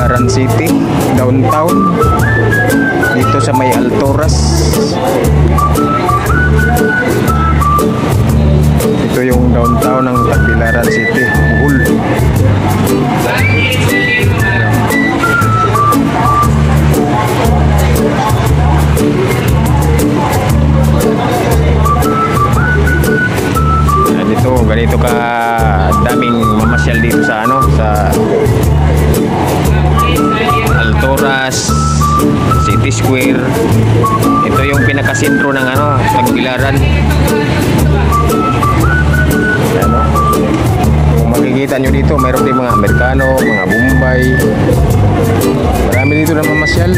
Tagbilaran City, downtown. Dito sa may Alturas. Ito yung downtown ng Tagbilaran City, Bohol. Ganito ka daming mamasyal dito sa sa Alturas City Square. Ito yung pinakasentro ng Tagbilaran. Kung makikita nyo dito, mayroon din mga Amerikano, mga Bombay. Marami dito na mamasyal.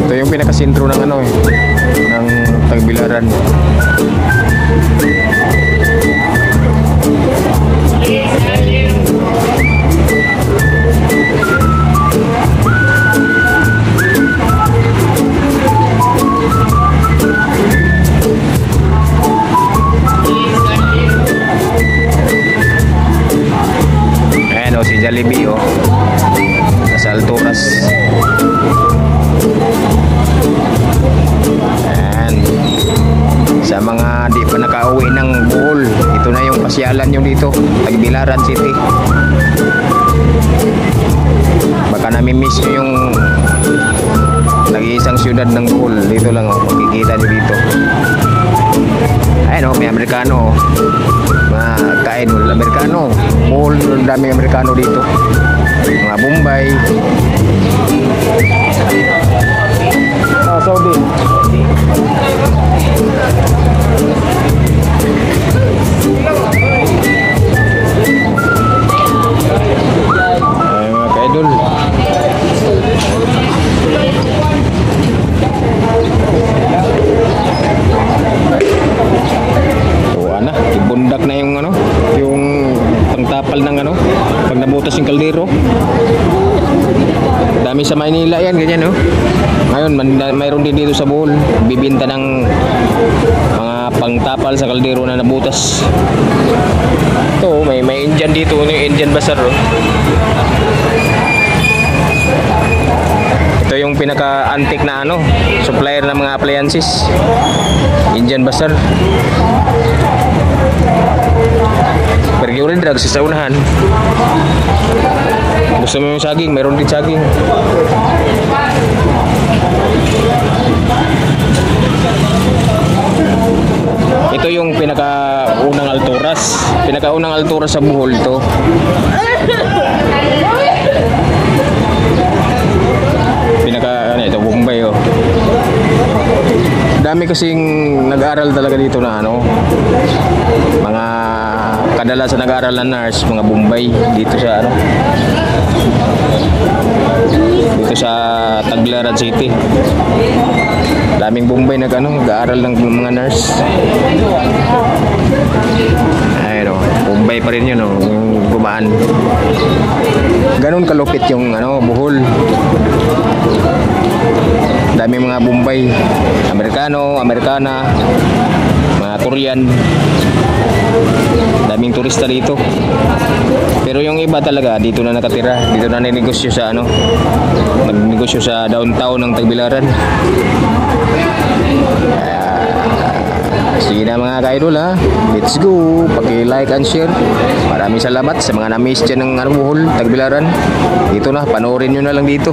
Ito yung pinakasentro ng ng Tagbilaran. Ayan si Jollibee nasa Alturas. Sa mga di pa nakauwi ng Bohol, ito na yung pasyalan nyo dito, Tagbilaran City. Baka nami-miss nyo yung nag-iisang syudad ng Bohol. Dito lang makikita nyo dito. Ayan may Amerikano. Mga kain Amerikano. Bohol, daming Amerikano dito. Mga Bombay. Saudi. Mga kaidol. Ibundak na yung yung pangtapal ng pag nabutas yung kaldero. Dami sa Maynila yan, ganyan Ngayon, mayroon din dito sa Bohol. Bibinta ng mga pangtapal sa kaldero na nabutas. Ito, may Indian dito, yung Indian Bazaar. Ito yung pinaka-antique na supplier ng mga appliances. Indian Bazaar. Pergi ulit drugs sa unahan. Gusto mo yung saging, mayroon din saging. Ito yung pinakaunang Alturas. Pinakaunang Alturas sa Bohol to. Ito Bombay Dami kasing nag-aral talaga dito na mga kadalasan nag-aral na nurse, mga Bombay dito sa dito sa Tagbilaran City. Daming Bombay nag-aaral ng mga nurse. Ayun Bombay pa rin yun yung gumaan. Ganun kalupit yung Bohol. Daming mga Bombay, Amerikano, Amerikana, mga Korean. Daming turista dito. Pero yung iba talaga dito na nakatira, dito na nagnegosyo sa nagnegosyo sa downtown ng Tagbilaran. Sige na mga ka-idol let's go, paki-like and share. Maraming salamat sa mga na-miss dyan ng Bohol, Tagbilaran. Dito na, panoorin nyo na lang dito.